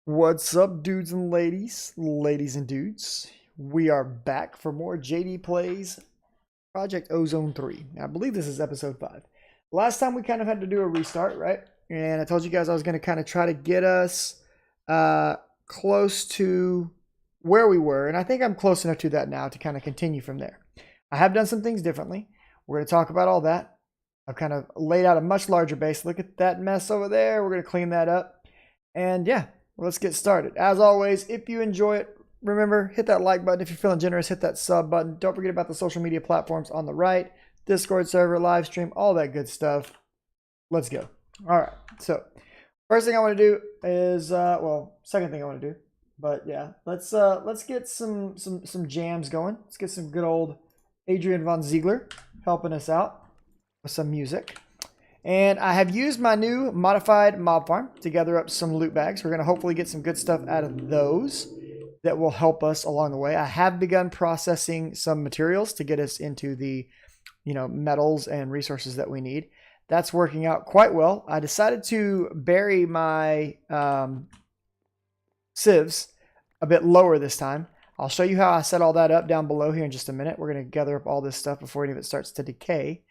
What's up, dudes and ladies and dudes? We are back for more JD Plays Project Ozone 3. Now, I believe this is episode 5. Last time we kind of had to do a restart, right? And I told you guys I was going to kind of try to get us close to where we were. And I think I'm close enough to that now to kind of continue from there. I have done some things differently. We're going to talk about all that. I've kind of laid out a much larger base. Look at that mess over there. We're going to clean that up. And yeah. Let's get started. As always, if you enjoy it, remember, hit that like button. If you're feeling generous, hit that sub button. Don't forget about the social media platforms on the right, Discord server, live stream, all that good stuff. Let's go. All right. So first thing I want to do is, second thing I want to do, but yeah, let's get some jams going. Let's get some good old Adrian von Ziegler helping us out with some music. And I have used my new modified mob farm to gather up some loot bags. We're going to hopefully get some good stuff out of those that will help us along the way. I have begun processing some materials to get us into the, metals and resources that we need. That's working out quite well. I decided to bury my sieves a bit lower this time. I'll show you how I set all that up down below here in just a minute. We're going to gather up all this stuff before any of it starts to decay.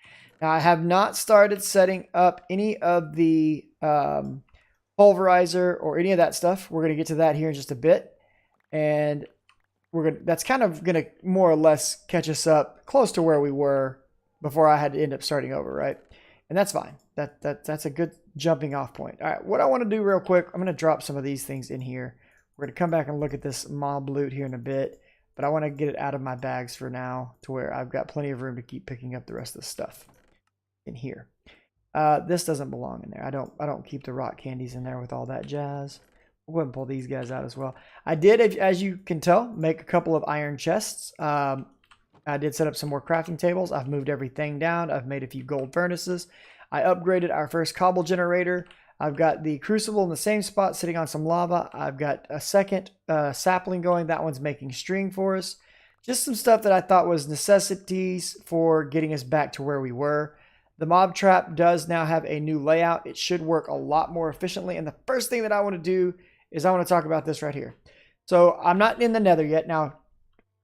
Now, I have not started setting up any of the pulverizer or any of that stuff. We're going to get to that here in just a bit. And that's kind of going to more or less catch us up close to where we were before I had to end up starting over, right? And that's fine. That's a good jumping off point. All right, what I want to do real quick, I'm going to drop some of these things in here. We're going to come back and look at this mob loot here in a bit. But I want to get it out of my bags for now to where I've got plenty of room to keep picking up the rest of the stuff in here. This doesn't belong in there. I don't keep the rock candies in there with all that jazz. We'll go ahead and pull these guys out as well. I did, as you can tell, make a couple of iron chests. I did set up some more crafting tables. I've moved everything down. I've made a few gold furnaces. I upgraded our first cobble generator. I've got the crucible in the same spot sitting on some lava. I've got a second sapling going. That one's making string for us. Just some stuff that I thought was necessities for getting us back to where we were. The mob trap does now have a new layout. It should work a lot more efficiently. And the first thing that I want to do is I want to talk about this right here. So I'm not in the nether yet. Now,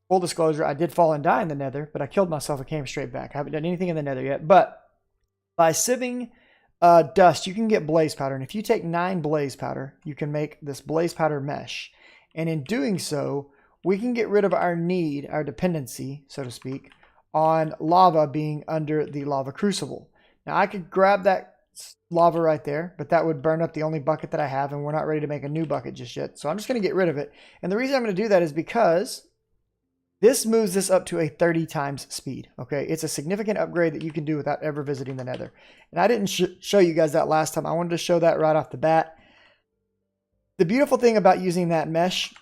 full disclosure, I did fall and die in the nether, but I killed myself and came straight back. I haven't done anything in the nether yet. But by sieving dust, you can get blaze powder. And if you take 9 blaze powder, you can make this blaze powder mesh. And in doing so, we can get rid of our need, our dependency, so to speak, on lava being under the lava crucible. Now I could grab that lava right there, but that would burn up the only bucket that I have, and we're not ready to make a new bucket just yet. So I'm just going to get rid of it. And the reason I'm going to do that is because this moves this up to a 30 times speed. Okay, it's a significant upgrade that you can do without ever visiting the nether. And I didn't show you guys that last time. I wanted to show that right off the bat. The beautiful thing about using that mesh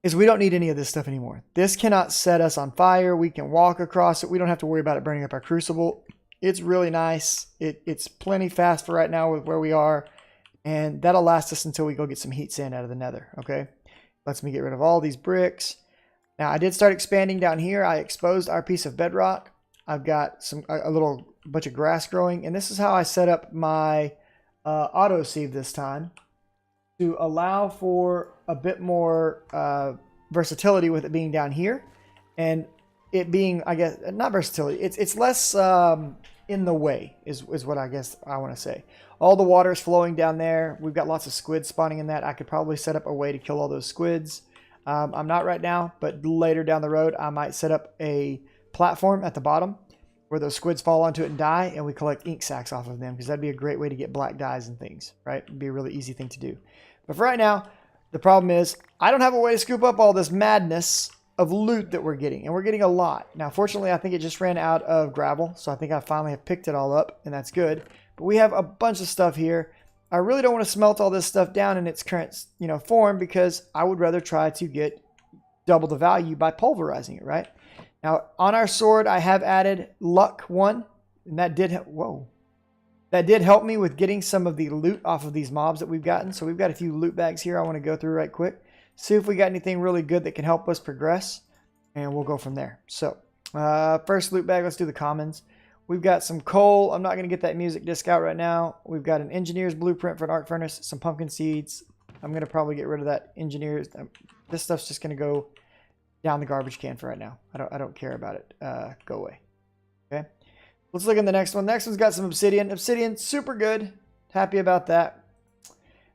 is we don't need any of this stuff anymore. This cannot set us on fire. We can walk across it. We don't have to worry about it burning up our crucible. It's really nice. It's plenty fast for right now with where we are. And that'll last us until we go get some heat sand out of the nether, okay? Lets me get rid of all these bricks. Now, I did start expanding down here. I exposed our piece of bedrock. I've got a little bunch of grass growing. And this is how I set up my auto sieve this time, to allow for a bit more versatility with it being down here, and it being, I guess, not versatility. It's less in the way is what I guess I want to say. All the water is flowing down there. We've got lots of squids spawning in that. I could probably set up a way to kill all those squids. I'm not right now, but later down the road, I might set up a platform at the bottom where those squids fall onto it and die, and we collect ink sacs off of them, because that'd be a great way to get black dyes and things, right? It'd be a really easy thing to do. But for right now, the problem is I don't have a way to scoop up all this madness of loot that we're getting, and we're getting a lot. Now, fortunately, I think it just ran out of gravel, so I think I finally have picked it all up, and that's good. But we have a bunch of stuff here. I really don't want to smelt all this stuff down in its current, form, because I would rather try to get double the value by pulverizing it, right? Now, on our sword, I have added luck 1, and that did help me with getting some of the loot off of these mobs that we've gotten. So we've got a few loot bags here I want to go through right quick, see if we got anything really good that can help us progress, and we'll go from there. So first loot bag, let's do the commons. We've got some coal. I'm not going to get that music disc out right now. We've got an engineer's blueprint for an arc furnace, some pumpkin seeds, I'm going to probably get rid of that engineers. This stuff's just going to go down the garbage can for right now. I don't care about it. Go away. Okay. Let's look at the next one. Next one's got some obsidian. Obsidian, super good. Happy about that.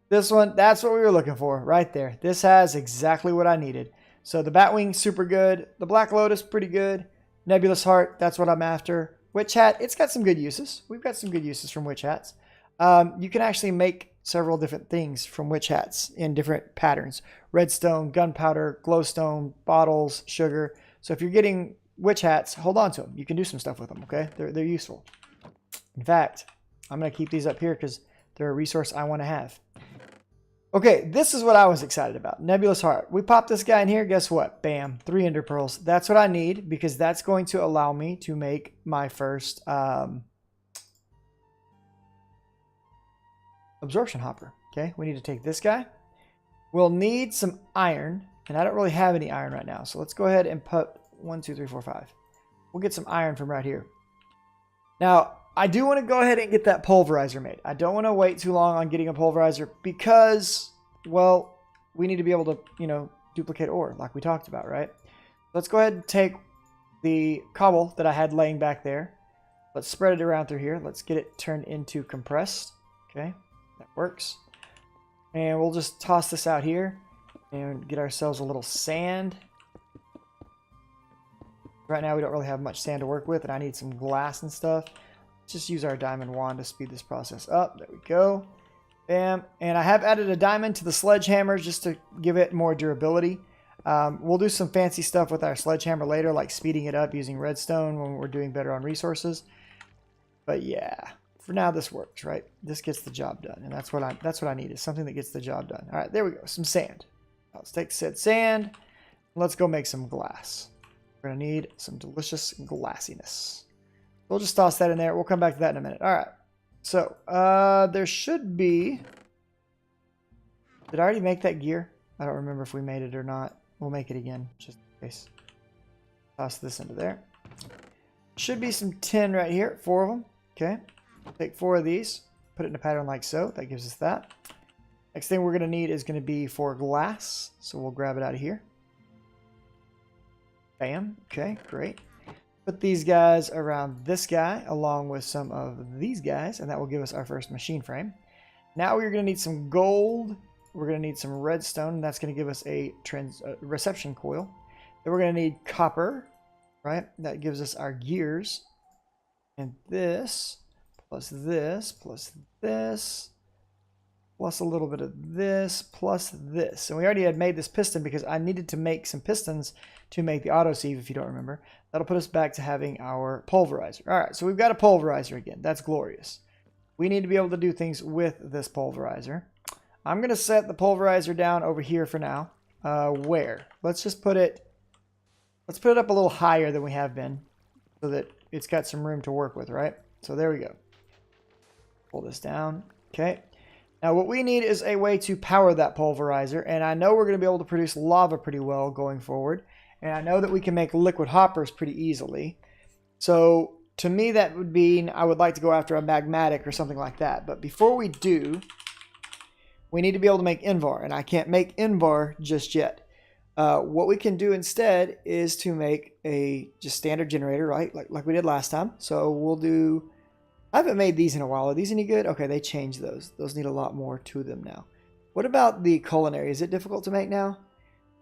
This one, that's what we were looking for right there. This has exactly what I needed. So the Batwing, super good. The Black Lotus, pretty good. Nebulous Heart, that's what I'm after. Witch Hat, it's got some good uses. We've got some good uses from Witch Hats. You can actually make several different things from Witch Hats in different patterns. Redstone, gunpowder, glowstone, bottles, sugar. So if you're getting Witch Hats, hold on to them. You can do some stuff with them, okay? They're useful. In fact, I'm going to keep these up here because they're a resource I want to have. Okay, this is what I was excited about. Nebulous Heart. We pop this guy in here. Guess what? Bam. 3 ender pearls. That's what I need because that's going to allow me to make my first absorption hopper. Okay, we need to take this guy. We'll need some iron, and I don't really have any iron right now. So let's go ahead and put 1, 2, 3, 4, 5. We'll get some iron from right here. Now, I do want to go ahead and get that pulverizer made. I don't want to wait too long on getting a pulverizer because, well, we need to be able to, you know, duplicate ore like we talked about, right? Let's go ahead and take the cobble that I had laying back there. Let's spread it around through here. Let's get it turned into compressed. Okay, that works. And we'll just toss this out here and get ourselves a little sand. Right now we don't really have much sand to work with, and I need some glass and stuff. Just use our diamond wand to speed this process up. There we go. Bam. And I have added a diamond to the sledgehammer just to give it more durability. We'll do some fancy stuff with our sledgehammer later, like speeding it up using redstone when we're doing better on resources. But yeah, for now this works, right? This gets the job done, and that's what I need, is something that gets the job done. All right, there we go. Some sand. Let's take said sand. Let's go make some glass. We're gonna need some delicious glassiness. We'll just toss that in there. We'll come back to that in a minute. All right. So, there should be... Did I already make that gear? I don't remember if we made it or not. We'll make it again, just in case. Toss this into there. Should be some tin right here. 4 of them. Okay. Take 4 of these. Put it in a pattern like so. That gives us that. Next thing we're going to need is going to be 4 glass. So we'll grab it out of here. Bam. Okay, great. Put these guys around this guy along with some of these guys, and that will give us our first machine frame. Now we're going to need some gold. We're going to need some redstone, and that's going to give us a reception coil. Then we're going to need copper, right? That gives us our gears. And this, plus this, plus this, plus a little bit of this, plus this. And we already had made this piston because I needed to make some pistons to make the autosieve, if you don't remember. That'll put us back to having our pulverizer. All right, so we've got a pulverizer again. That's glorious. We need to be able to do things with this pulverizer. I'm going to set the pulverizer down over here for now. Where? Let's just put it... Let's put it up a little higher than we have been so that it's got some room to work with, right? So there we go. Pull this down. Okay. Now what we need is a way to power that pulverizer, and I know we're going to be able to produce lava pretty well going forward. And I know that we can make liquid hoppers pretty easily. So to me that would mean I would like to go after a magmatic or something like that. But before we do, we need to be able to make Invar. And I can't make Invar just yet. What we can do instead is to make a just standard generator, right? Like we did last time. So we'll do... I haven't made these in a while. Are these any good? Okay, they changed those. Those need a lot more to them now. What about the culinary? Is it difficult to make now?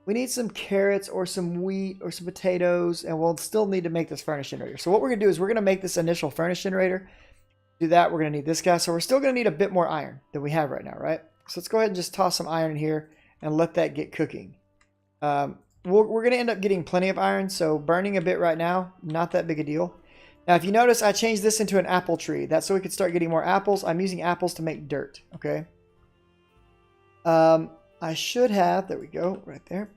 We need some carrots or some wheat or some potatoes, and we'll still need to make this furnace generator. So what we're going to do is we're going to make this initial furnace generator. To do that, we're going to need this guy. So we're still going to need a bit more iron than we have right now, right? So let's go ahead and just toss some iron in here and let that get cooking. We're going to end up getting plenty of iron, so burning a bit right now, not that big a deal. Now, if you notice, I changed this into an apple tree. That's so we could start getting more apples. I'm using apples to make dirt, okay? I should have, there we go, right there.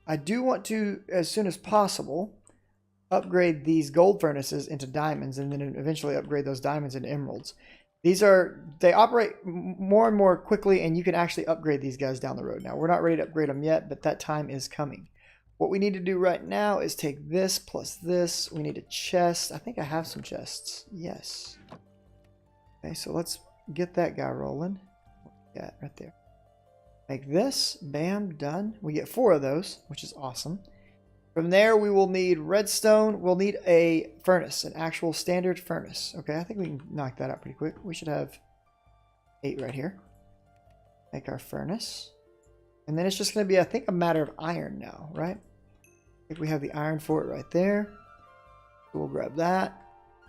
I do want to, as soon as possible, upgrade these gold furnaces into diamonds and then eventually upgrade those diamonds into emeralds. They operate more and more quickly, and you can actually upgrade these guys down the road. Now, we're not ready to upgrade them yet, but that time is coming. What we need to do right now is take this plus this. We need a chest. I think I have some chests. Yes. Okay, so let's get that guy rolling. Yeah, right there. Make this. Bam, done. We get 4 of those, which is awesome. From there, we will need redstone. We'll need a furnace, an actual standard furnace. Okay, I think we can knock that out pretty quick. We should have 8 right here. Make our furnace. And then it's just going to be, I think, a matter of iron now, right? I think we have the iron for it right there. So we'll grab that,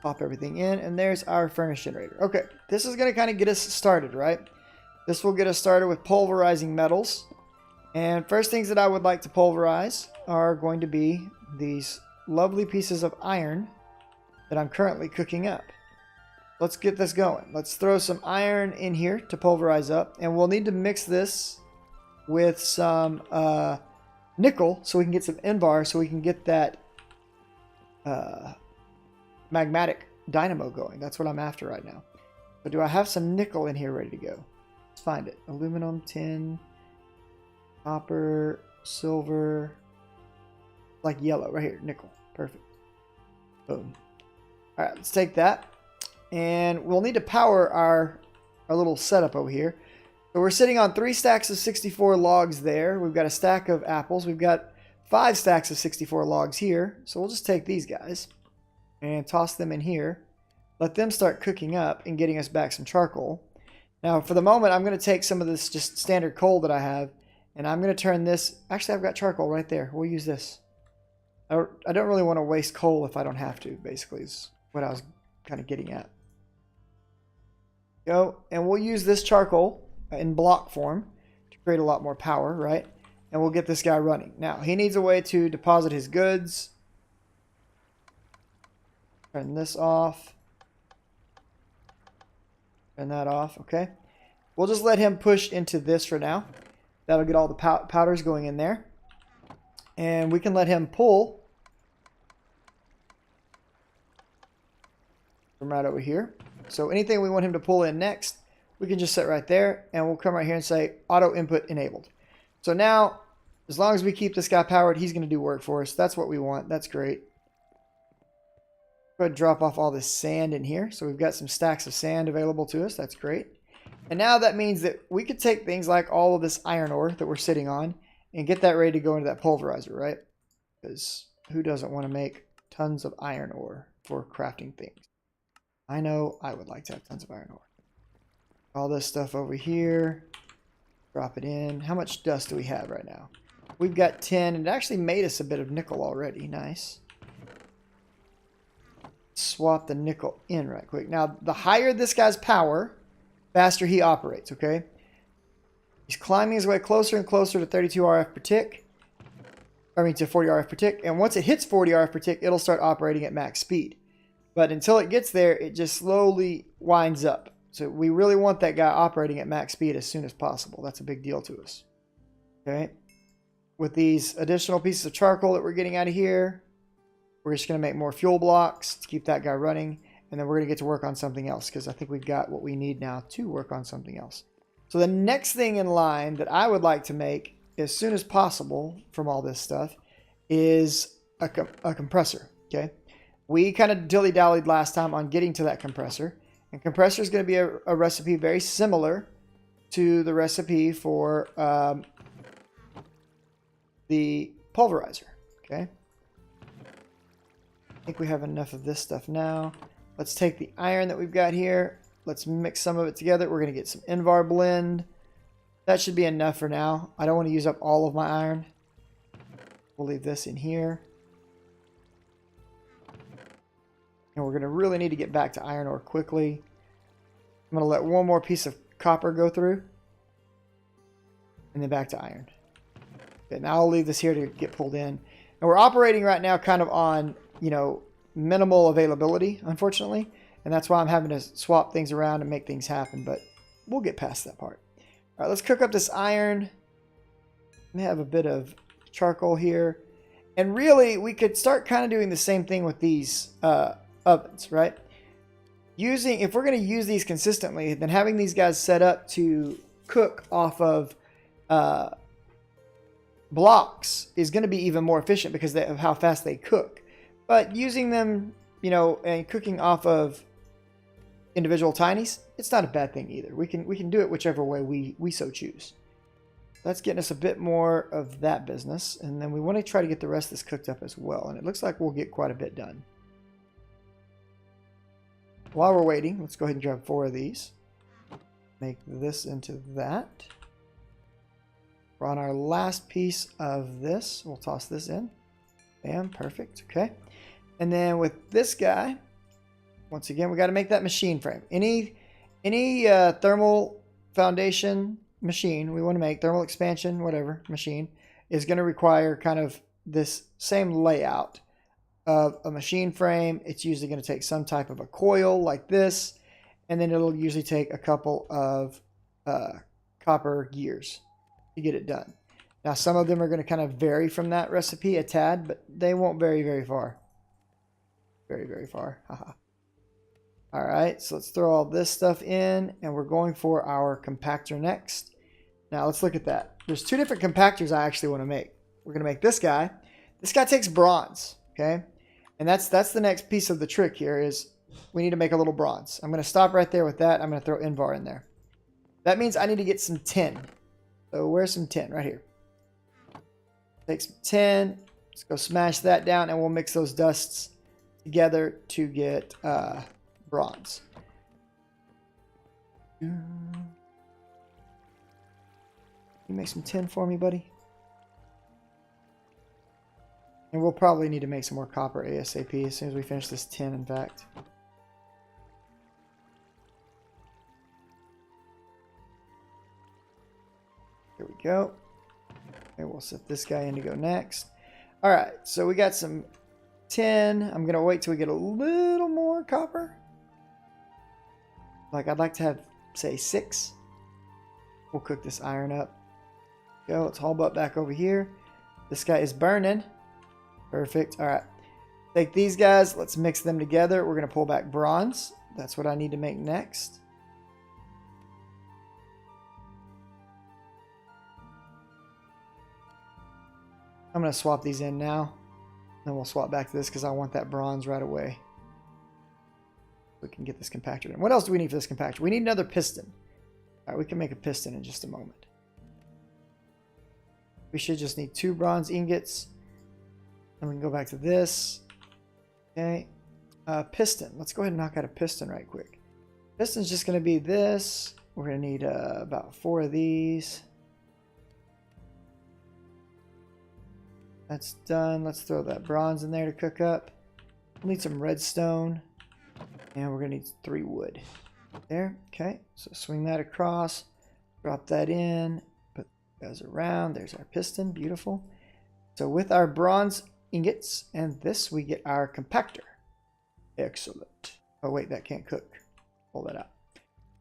pop everything in, and there's our furnace generator. Okay, this is going to kind of get us started, right? This will get us started with pulverizing metals. And first things that I would like to pulverize are going to be these lovely pieces of iron that I'm currently cooking up. Let's get this going. Let's throw some iron in here to pulverize up, and we'll need to mix this with some nickel so we can get some Invar, so we can get that magmatic dynamo going. That's what I'm after right now. But do I have some nickel in here ready to go? Let's find it. Aluminum, tin, copper, silver, like yellow right here, nickel. Perfect. Boom. All right, let's take that, and we'll need to power our little setup over here. So we're sitting on 3 stacks of 64 logs there. We've got a stack of apples. We've got 5 stacks of 64 logs here. So we'll just take these guys and toss them in here. Let them start cooking up and getting us back some charcoal. Now, for the moment, I'm going to take some of this just standard coal that I have, and I'm going to turn this... Actually, I've got charcoal right there. We'll use this. I don't really want to waste coal if I don't have to, basically, is what I was kind of getting at. Go, and we'll use this charcoal in block form to create a lot more power, right? And we'll get this guy running. Now, he needs a way to deposit his goods. Turn this off. Turn that off, okay? We'll just let him push into this for now. That'll get all the powders going in there. And we can let him pull from right over here. So anything we want him to pull in next, we can just set right there, and we'll come right here and say auto input enabled. So now, as long as we keep this guy powered, he's going to do work for us. That's what we want. That's great. Go ahead and drop off all this sand in here. So we've got some stacks of sand available to us. That's great. And now that means that we could take things like all of this iron ore that we're sitting on and get that ready to go into that pulverizer, right? Because who doesn't want to make tons of iron ore for crafting things? I know I would like to have tons of iron ore. All this stuff over here. Drop it in. How much dust do we have right now? We've got 10, and it actually made us a bit of nickel already. Nice. Swap the nickel in right quick. Now, the higher this guy's power, faster he operates, okay? He's climbing his way closer and closer to 32 RF per tick. I mean, to 40 RF per tick. And once it hits 40 RF per tick, it'll start operating at max speed. But until it gets there, it just slowly winds up. So we really want that guy operating at max speed as soon as possible. That's a big deal to us. Okay. With these additional pieces of charcoal that we're getting out of here, we're just going to make more fuel blocks to keep that guy running. And then we're going to get to work on something else, because I think we've got what we need now to work on something else. So the next thing in line that I would like to make as soon as possible from all this stuff is a compressor. Okay. We kind of dilly-dallied last time on getting to that compressor. And compressor is going to be a recipe very similar to the recipe for the pulverizer. Okay. I think we have enough of this stuff now. Let's take the iron that we've got here. Let's mix some of it together. We're going to get some Invar blend. That should be enough for now. I don't want to use up all of my iron. We'll leave this in here. And we're going to really need to get back to iron ore quickly. I'm going to let one more piece of copper go through. And then back to iron. Okay, now I'll leave this here to get pulled in. And we're operating right now kind of on, you know, minimal availability, unfortunately. And that's why I'm having to swap things around and make things happen. But we'll get past that part. All right, let's cook up this iron. We have a bit of charcoal here. And really, we could start kind of doing the same thing with these ovens, right? If we're going to use these consistently, then having these guys set up to cook off of blocks is going to be even more efficient because of how fast they cook. But using them, you know, and cooking off of individual tinies, it's not a bad thing either. We can do it whichever way we so choose. That's getting us a bit more of that business. And then we want to try to get the rest of this cooked up as well. And it looks like we'll get quite a bit done. While we're waiting, let's go ahead and grab 4 of these. Make this into that. We're on our last piece of this. We'll toss this in. Bam, perfect. Okay. And then with this guy, once again, we got to make that machine frame. Any thermal foundation machine we want to make, thermal expansion, whatever machine, is going to require kind of this same layout of a machine frame. It's usually going to take some type of a coil like this, and then it'll usually take a couple of copper gears to get it done. Now, some of them are going to kind of vary from that recipe a tad, but they won't vary very far. Very, very far. Haha. All right, so let's throw all this stuff in, and we're going for our compactor next. Now, let's look at that. There's 2 different compactors I actually want to make. We're going to make this guy. This guy takes bronze, okay? And that's the next piece of the trick here is we need to make a little bronze. I'm going to stop right there with that. I'm going to throw Invar in there. That means I need to get some tin. So where's some tin? Right here. Take some tin. Let's go smash that down, and we'll mix those dusts together to get bronze. You make some tin for me, buddy? And we'll probably need to make some more copper ASAP as soon as we finish this tin, in fact. Here we go. And we'll set this guy in to go next. All right, so we got some tin. I'm going to wait till we get a little more copper. Like, I'd like to have, say, 6. We'll cook this iron up. Go, let's haul butt back over here. This guy is burning. Perfect. All right. Take these guys. Let's mix them together. We're going to pull back bronze. That's what I need to make next. I'm going to swap these in now. Then we'll swap back to this because I want that bronze right away. We can get this compactor in. What else do we need for this compactor? We need another piston. All right, we can make a piston in just a moment. We should just need 2 bronze ingots. And we can go back to this. Okay. Piston. Let's go ahead and knock out a piston right quick. Piston's just going to be this. We're going to need about 4 of these. That's done. Let's throw that bronze in there to cook up. We'll need some redstone. And we're going to need 3 wood. There. Okay. So swing that across. Drop that in. Put those around. There's our piston. Beautiful. So with our bronze ingots and this, we get our compactor. Excellent. Oh, wait. That can't cook. Pull that out.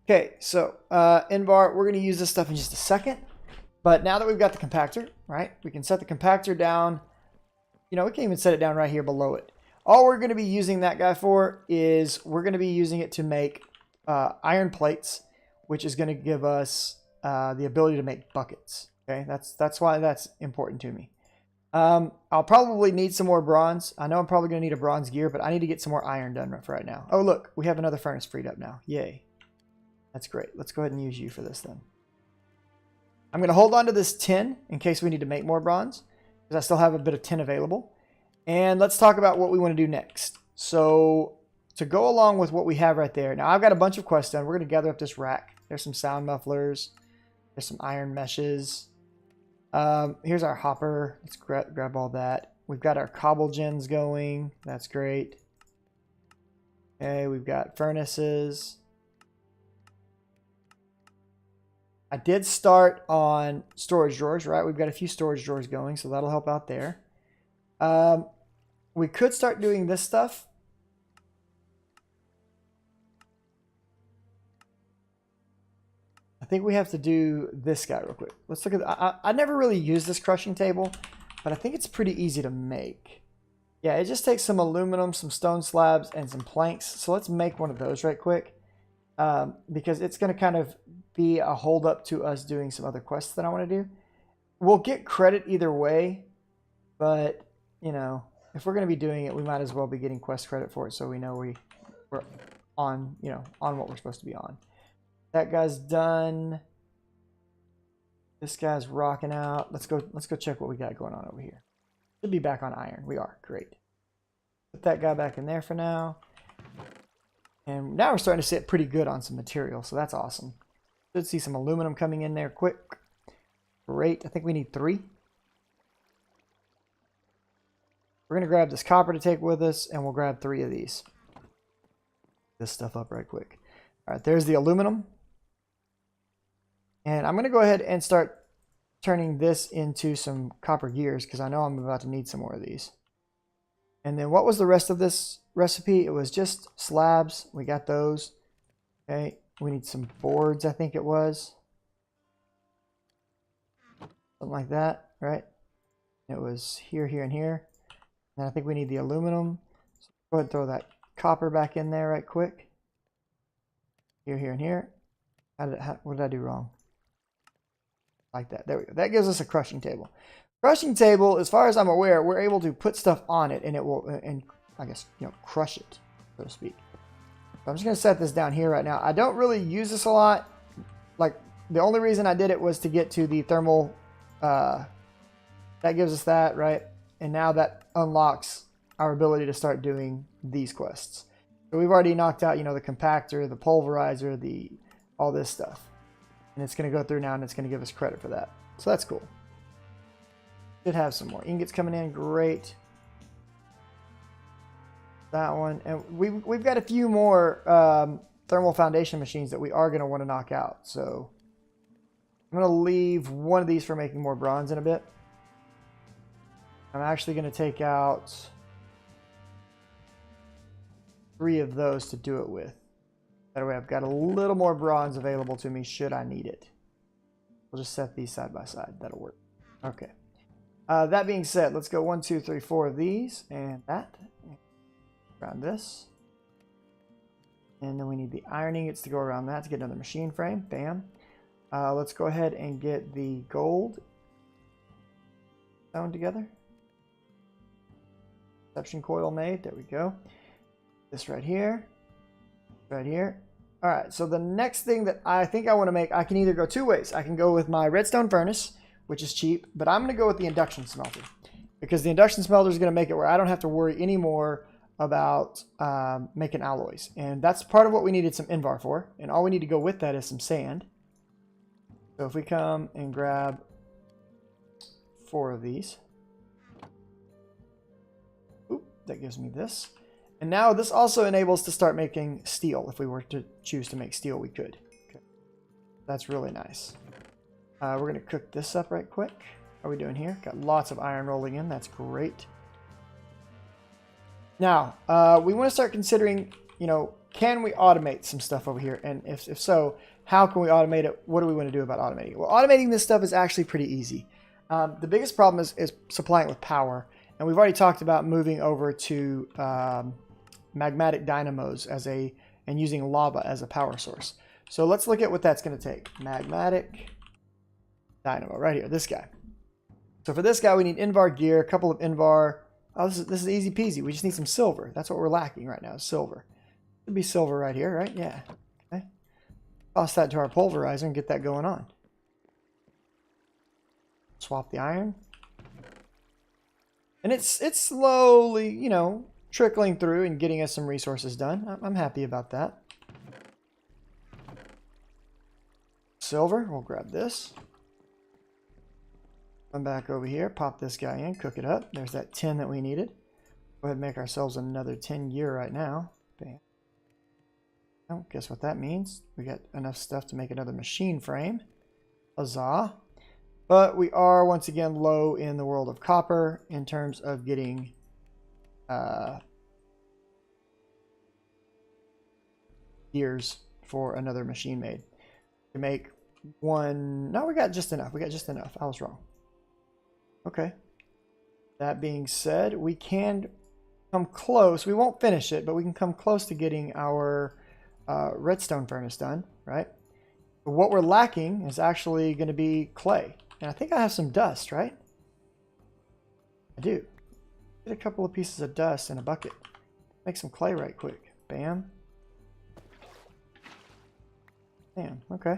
Okay. So Invar, we're going to use this stuff in just a second. But now that we've got the compactor, right, we can set the compactor down. You know, we can even set it down right here below it. All we're going to be using that guy for is we're going to be using it to make iron plates, which is going to give us the ability to make buckets. Okay, that's why that's important to me. I'll probably need some more bronze. I know I'm probably going to need a bronze gear, but I need to get some more iron done for right now. Oh, look, we have another furnace freed up now. Yay. That's great. Let's go ahead and use you for this then. I'm going to hold on to this tin in case we need to make more bronze, because I still have a bit of tin available. And let's talk about what we want to do next. So to go along with what we have right there, now I've got a bunch of quests done. We're going to gather up this rack. There's some sound mufflers. There's some iron meshes. Here's our hopper. Let's grab all that. We've got our cobble gens going. That's great. Okay, we've got furnaces. I did start on storage drawers, right? We've got a few storage drawers going, so that'll help out there. We could start doing this stuff. I think we have to do this guy real quick. Let's look at I never really used this crushing table, but I think it's pretty easy to make. Yeah, it just takes some aluminum, some stone slabs, and some planks. So let's make one of those right quick. Because it's going to kind of be a hold up to us doing some other quests that I want to do. We'll get credit either way, but you know, if we're going to be doing it, we might as well be getting quest credit for it, so we know we're on, you know, on what we're supposed to be on. That guy's done. This guy's rocking out. Let's go check what we got going on over here. Should be back on iron. We are. Great. Put that guy back in there for now. And now we're starting to sit pretty good on some material, so that's awesome. Should see some aluminum coming in there quick. Great. I think we need 3. We're going to grab this copper to take with us, and we'll grab 3 of these. This stuff up right quick. All right, there's the aluminum. And I'm going to go ahead and start turning this into some copper gears because I know I'm about to need some more of these. And then what was the rest of this recipe? It was just slabs. We got those. Okay, we need some boards, I think it was. Something like that, right? It was here, here, and here. And I think we need the aluminum. So go ahead and throw that copper back in there right quick. Here, here, and here. What did I do wrong? Like that. There we go. That gives us a crushing table. Crushing table, as far as I'm aware, we're able to put stuff on it and it will, and I guess, crush it, so to speak. So I'm just going to set this down here right now. I don't really use this a lot. Like, the only reason I did it was to get to the thermal, that gives us that, right? And now that unlocks our ability to start doing these quests. So we've already knocked out, the compactor, the pulverizer, all this stuff. And it's going to go through now and it's going to give us credit for that. So that's cool. Should have some more ingots coming in. Great. That one. And we've got a few more thermal foundation machines that we are going to want to knock out. So I'm going to leave one of these for making more bronze in a bit. I'm actually going to take out 3 of those to do it with. That way I've got a little more bronze available to me should I need it. We'll just set these side by side. That'll work. Okay. That being said, let's go 1, 2, 3, 4 of these and that. Around this. And then we need the iron ingots to go around that to get another machine frame. Bam. Let's go ahead and get the gold sewn together. Perception coil made. There we go. This right here. Right here. All right. So the next thing that I think I want to make, I can either go 2 ways. I can go with my redstone furnace, which is cheap, but I'm going to go with the induction smelter because the induction smelter is going to make it where I don't have to worry anymore about making alloys. And that's part of what we needed some Invar for. And all we need to go with that is some sand. So if we come and grab 4 of these. Oop, that gives me this. And now this also enables to start making steel. If we were to choose to make steel, we could. Okay. That's really nice. We're going to cook this up right quick. How are we doing here? Got lots of iron rolling in. That's great. Now, we want to start considering, can we automate some stuff over here? And if so, how can we automate it? What do we want to do about automating it? Well, automating this stuff is actually pretty easy. The biggest problem is supplying it with power. And we've already talked about moving over to magmatic dynamos and using lava as a power source. So let's look at what that's going to take. Magmatic dynamo, right here, this guy. So for this guy, we need Invar gear, a couple of Invar. Oh, this is easy peasy. We just need some silver. That's what we're lacking right now, is silver. Should be silver right here, right? Yeah. Okay. Toss that to our pulverizer and get that going on. Swap the iron. And it's slowly, trickling through and getting us some resources done. I'm happy about that. Silver, we'll grab this. Come back over here, pop this guy in, cook it up. There's that 10 that we needed. Go ahead and make ourselves another 10 gear right now. Bam. Oh, guess what that means? We got enough stuff to make another machine frame. Huzzah. But we are once again low in the world of copper in terms of getting gears for another machine made. To make one, no, we got just enough. We got just enough. I was wrong. Okay. That being said, we can come close. We won't finish it, but we can come close to getting our redstone furnace done, right? But what we're lacking is actually going to be clay. And I think I have some dust, right? I do. Get a couple of pieces of dust in a bucket. Make some clay right quick. Bam. Bam. Okay.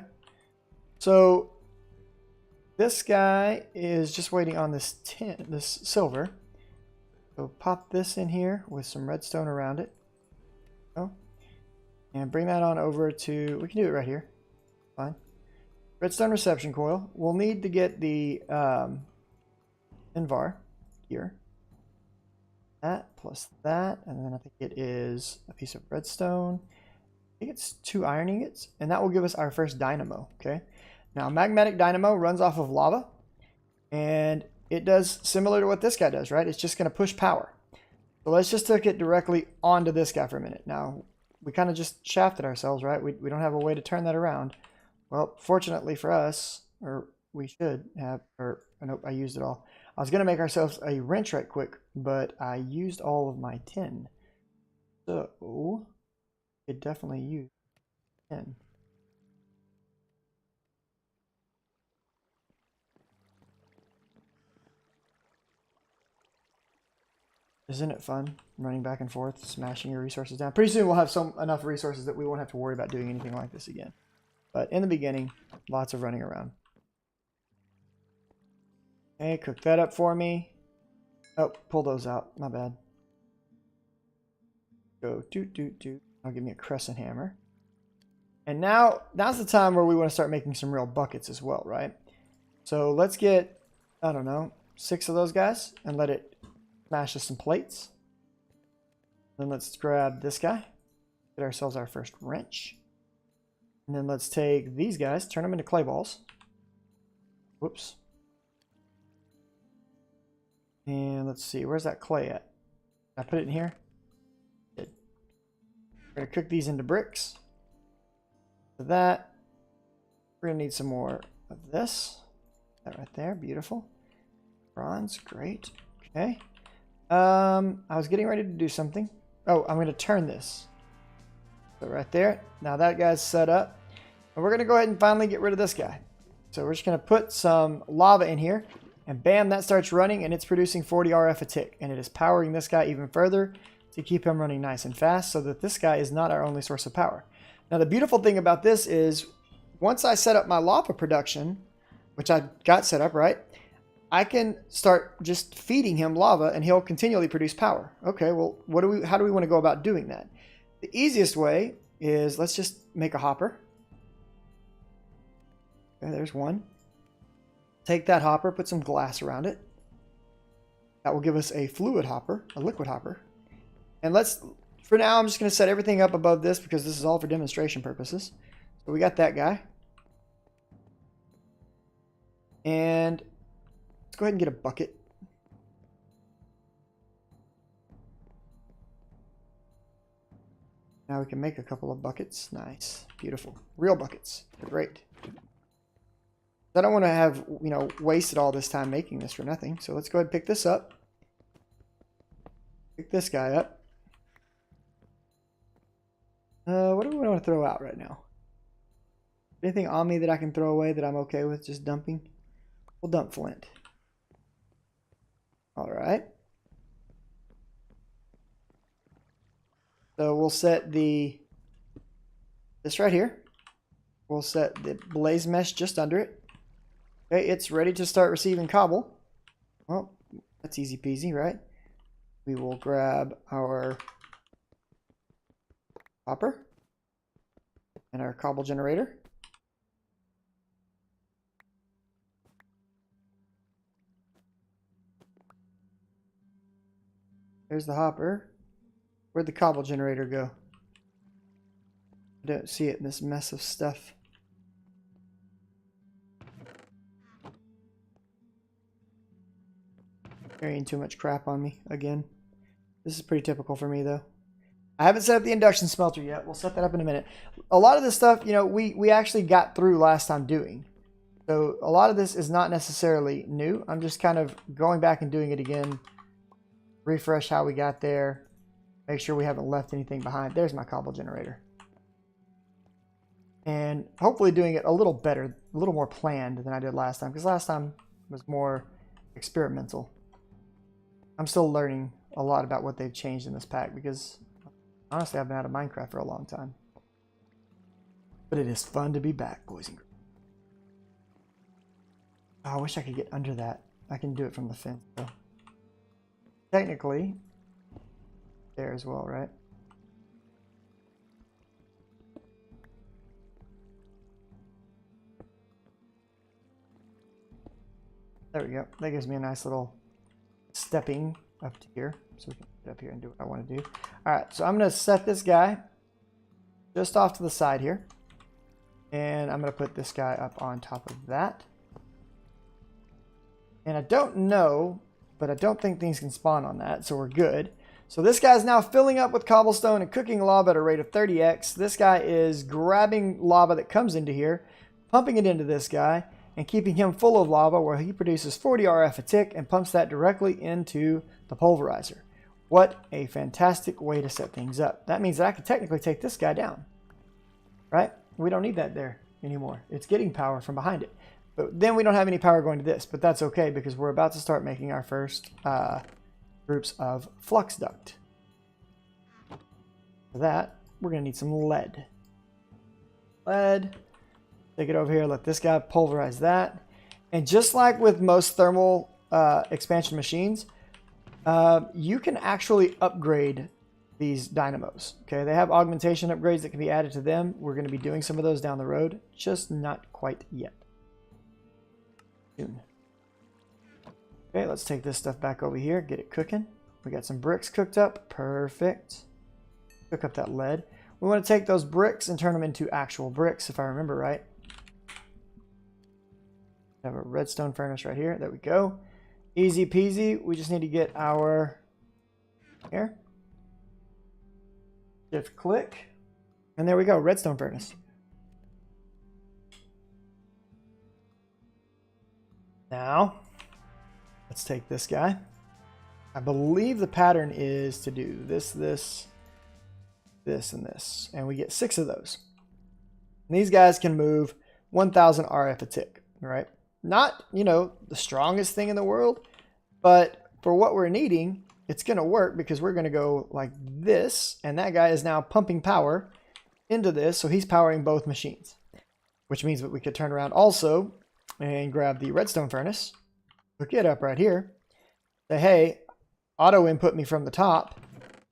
So this guy is just waiting on this this silver. So pop this in here with some redstone around it. Oh, and bring that on over to, we can do it right here. Fine. Redstone reception coil. We'll need to get the Invar here. That plus that, and then I think it is a piece of redstone. I think it's 2 iron ingots, and that will give us our first dynamo. Okay. Now, magmatic dynamo runs off of lava, and it does similar to what this guy does, right? It's just going to push power. So let's just hook it directly onto this guy for a minute. Now, we kind of just shafted ourselves, right? We don't have a way to turn that around. Well, fortunately for us, or we should have, or nope, I used it all. I was going to make ourselves a wrench right quick, but I used all of my tin. So, it definitely used tin. Isn't it fun running back and forth, smashing your resources down? Pretty soon we'll have enough resources that we won't have to worry about doing anything like this again. But in the beginning, lots of running around. Okay, cook that up for me. Oh, pull those out. My bad. Go doot. I'll give me a crescent hammer. And now's the time where we want to start making some real buckets as well, right? So let's get, I don't know, 6 of those guys and let it smash us some plates. Then let's grab this guy. Get ourselves our first wrench. And then let's take these guys, turn them into clay balls. Whoops. And let's see, where's that clay at? Can I put it in here? Good. We're gonna cook these into bricks. For that, we're gonna need some more of this. That right there, beautiful. Bronze, great. Okay. I was getting ready to do something. Oh, I'm gonna turn this. So right there. Now that guy's set up. And we're going to go ahead and finally get rid of this guy. So we're just going to put some lava in here. And bam, that starts running. And it's producing 40 RF a tick. And it is powering this guy even further to keep him running nice and fast. So that this guy is not our only source of power. Now the beautiful thing about this is once I set up my lava production, which I got set up, right? I can start just feeding him lava and he'll continually produce power. Okay, well, how do we want to go about doing that? The easiest way is let's just make a hopper. Okay, there's one. Take that hopper, put some glass around it. That will give us a fluid hopper, a liquid hopper. And for now, I'm just going to set everything up above this because this is all for demonstration purposes. So we got that guy. And let's go ahead and get a bucket. Now we can make a couple of buckets. Nice. Beautiful. Real buckets. They're great. I don't want to have, wasted all this time making this for nothing. So let's go ahead and pick this up. Pick this guy up. What do we want to throw out right now? Anything on me that I can throw away that I'm okay with just dumping? We'll dump flint. All right. So we'll set this right here. We'll set the blaze mesh just under it. Okay, it's ready to start receiving cobble. Well, that's easy peasy, right? We will grab our hopper and our cobble generator. There's the hopper. Where'd the cobble generator go? I don't see it in this mess of stuff. Carrying too much crap on me again. This is pretty typical for me though. I haven't set up the induction smelter yet. We'll set that up in a minute. A lot of this stuff, we actually got through last time doing. So a lot of this is not necessarily new. I'm just kind of going back and doing it again. Refresh how we got there. Make sure we haven't left anything behind. There's my cobble generator. And hopefully doing it a little better, a little more planned than I did last time. Because last time was more experimental. I'm still learning a lot about what they've changed in this pack. Because honestly, I've been out of Minecraft for a long time. But it is fun to be back, boys and girls. Oh, I wish I could get under that. I can do it from the fence, though. Technically, there as well, right? There we go. That gives me a nice little stepping up to here. So we can get up here and do what I want to do. All right, so I'm going to set this guy just off to the side here. And I'm going to put this guy up on top of that. And I don't know, but I don't think things can spawn on that, so we're good. So this guy's now filling up with cobblestone and cooking lava at a rate of 30x. This guy is grabbing lava that comes into here, pumping it into this guy, and keeping him full of lava where he produces 40 RF a tick and pumps that directly into the pulverizer. What a fantastic way to set things up. That means that I could technically take this guy down, right? We don't need that there anymore. It's getting power from behind it. But then we don't have any power going to this, but that's okay because we're about to start making our first groups of flux duct. For that, we're going to need some lead. Take it over here, let this guy pulverize that. And just like with most thermal expansion machines, you can actually upgrade these dynamos. Okay, they have augmentation upgrades that can be added to them. We're going to be doing some of those down the road, just not quite yet. Soon. Okay, let's take this stuff back over here, get it cooking. We got some bricks cooked up, perfect. Cook up that lead. We want to take those bricks and turn them into actual bricks, if I remember right. Have a redstone furnace right here. There we go. Easy peasy. We just need to get our here. Shift click. And there we go. Redstone furnace. Now, let's take this guy. I believe the pattern is to do this, this, this, and this. And we get 6 of those. And these guys can move 1,000 RF a tick. All right. Not, you know, the strongest thing in the world, but for what we're needing, it's going to work because we're going to go like this, and that guy is now pumping power into this, so he's powering both machines, which means that we could turn around also and grab the redstone furnace, hook it up right here, say, hey, auto input me from the top,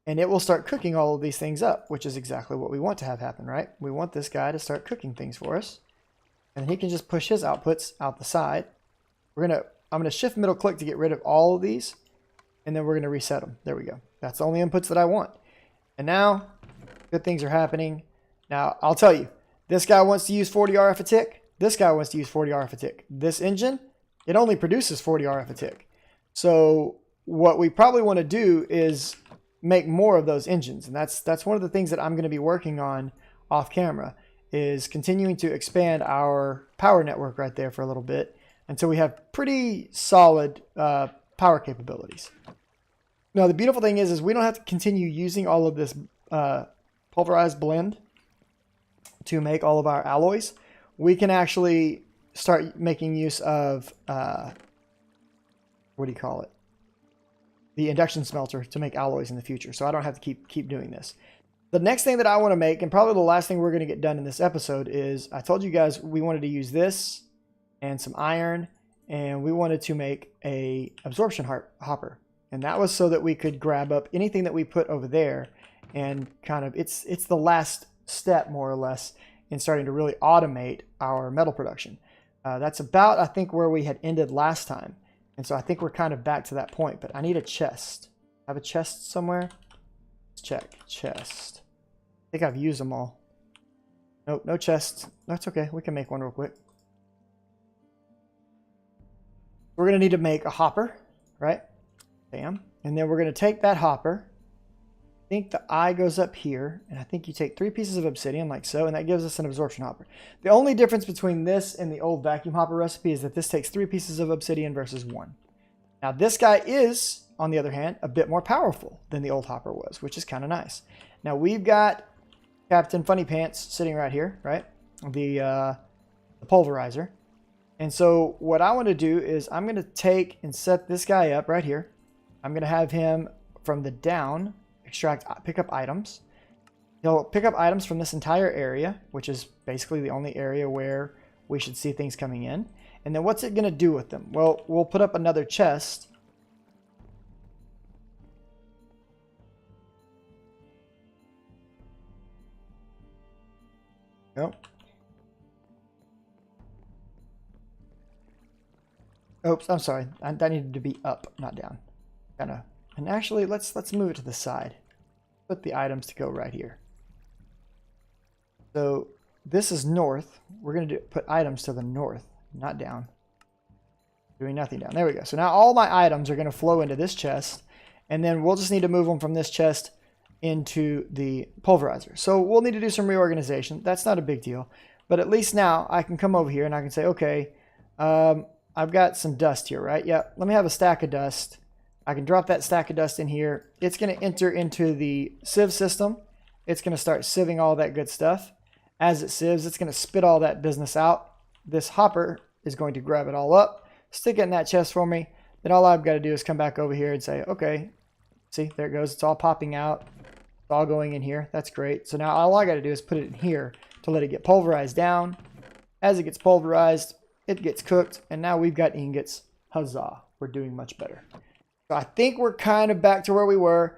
and it will start cooking all of these things up, which is exactly what we want to have happen, right? We want this guy to start cooking things for us. And he can just push his outputs out the side. I'm gonna shift middle click to get rid of all of these, and then we're gonna reset them. There we go. That's the only inputs that I want. And now, good things are happening. Now, I'll tell you, this guy wants to use 40 RF a tick. This guy wants to use 40 RF a tick. This engine, it only produces 40 RF a tick. So what we probably want to do is make more of those engines, and that's one of the things that I'm going to be working on off camera. Is continuing to expand our power network right there for a little bit until we have pretty solid power capabilities. Now, the beautiful thing is we don't have to continue using all of this pulverized blend to make all of our alloys. We can actually start making use of, what do you call it? The induction smelter to make alloys in the future. So I don't have to keep doing this. The next thing that I want to make, and probably the last thing we're going to get done in this episode, is I told you guys we wanted to use this and some iron, and we wanted to make a absorption hopper. And that was so that we could grab up anything that we put over there, and kind of, it's the last step, more or less, in starting to really automate our metal production. That's about, I think, where we had ended last time. And so I think we're kind of back to that point, but I need a chest. I have a chest somewhere? Let's check. Chest. I think I've used them all. Nope, no chests. That's okay. We can make one real quick. We're going to need to make a hopper, right? Bam. And then we're going to take that hopper. I think the eye goes up here. And I think you take 3 pieces of obsidian like so. And that gives us an absorption hopper. The only difference between this and the old vacuum hopper recipe is that this takes 3 pieces of obsidian versus 1. Now this guy is, on the other hand, a bit more powerful than the old hopper was, which is kind of nice. Now we've got Captain Funny Pants sitting right here, right? The pulverizer. And so what I want to do is I'm going to take and set this guy up right here. I'm going to have him from the down pick up items. He'll pick up items from this entire area, which is basically the only area where we should see things coming in. And then what's it going to do with them? Well, we'll put up another chest. Nope. Oops, I'm sorry. That needed to be up, not down. Kinda. And actually, let's move it to the side. Put the items to go right here. So this is north. We're going to put items to the north, not down. Doing nothing down. There we go. So now all my items are going to flow into this chest, and then we'll just need to move them from this chest into the pulverizer. So we'll need to do some reorganization. That's not a big deal. But at least now I can come over here and I can say, okay, I've got some dust here, right? Yeah, let me have a stack of dust. I can drop that stack of dust in here. It's going to enter into the sieve system. It's going to start sieving all that good stuff. As it sieves, it's going to spit all that business out. This hopper is going to grab it all up, stick it in that chest for me. Then all I've got to do is come back over here and say, okay, see, there it goes. It's all popping out. It's all going in here. That's great. So now all I got to do is put it in here to let it get pulverized down. As it gets pulverized, it gets cooked, and now we've got ingots. Huzzah. We're doing much better. So I think we're kind of back to where we were.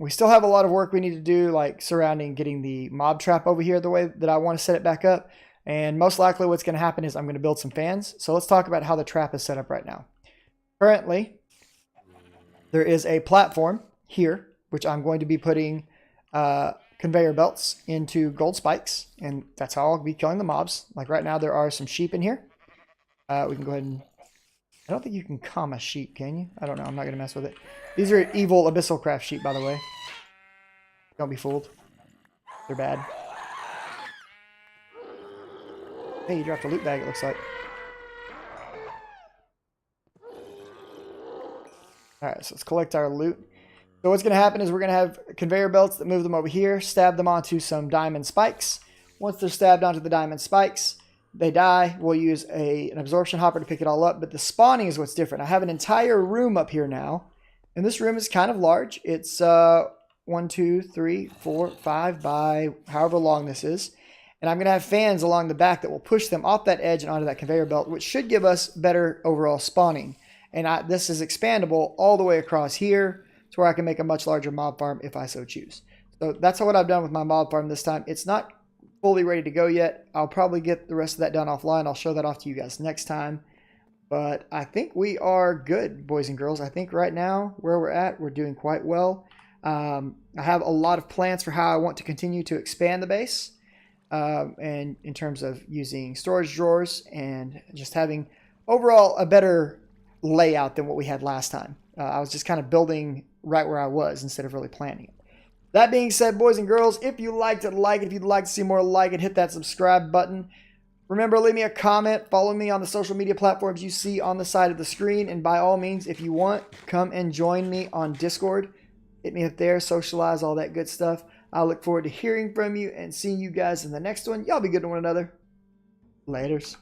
We still have a lot of work we need to do, like surrounding getting the mob trap over here the way that I want to set it back up. And most likely what's going to happen is I'm going to build some fans. So let's talk about how the trap is set up right now. Currently, there is a platform here, which I'm going to be putting conveyor belts into gold spikes. And that's how I'll be killing the mobs. Like right now, there are some sheep in here. We can go ahead and... I don't think you can calm a sheep, can you? I don't know. I'm not going to mess with it. These are evil Abyssal Craft sheep, by the way. Don't be fooled. They're bad. Hey, you dropped a loot bag, it looks like. Alright, so let's collect our loot. So what's going to happen is we're going to have conveyor belts that move them over here, stab them onto some diamond spikes. Once they're stabbed onto the diamond spikes, they die. We'll use an absorption hopper to pick it all up, but the spawning is what's different. I have an entire room up here now, and this room is kind of large. It's 1, 2, 3, 4, 5 by however long this is. And I'm going to have fans along the back that will push them off that edge and onto that conveyor belt, which should give us better overall spawning. And this is expandable all the way across here to where I can make a much larger mob farm if I so choose. So that's what I've done with my mob farm this time. It's not fully ready to go yet. I'll probably get the rest of that done offline. I'll show that off to you guys next time. But I think we are good, boys and girls. I think right now, where we're at, we're doing quite well. I have a lot of plans for how I want to continue to expand the base. And in terms of using storage drawers and just having overall a better layout than what we had last time. I was just kind of building right where I was instead of really planning it. That being said, boys and girls, if you liked it, like it. If you'd like to see more, like it. Hit that subscribe button. Remember, leave me a comment. Follow me on the social media platforms you see on the side of the screen. And by all means, if you want, come and join me on Discord. Hit me up there, socialize, all that good stuff. I look forward to hearing from you and seeing you guys in the next one. Y'all be good to one another. Laters.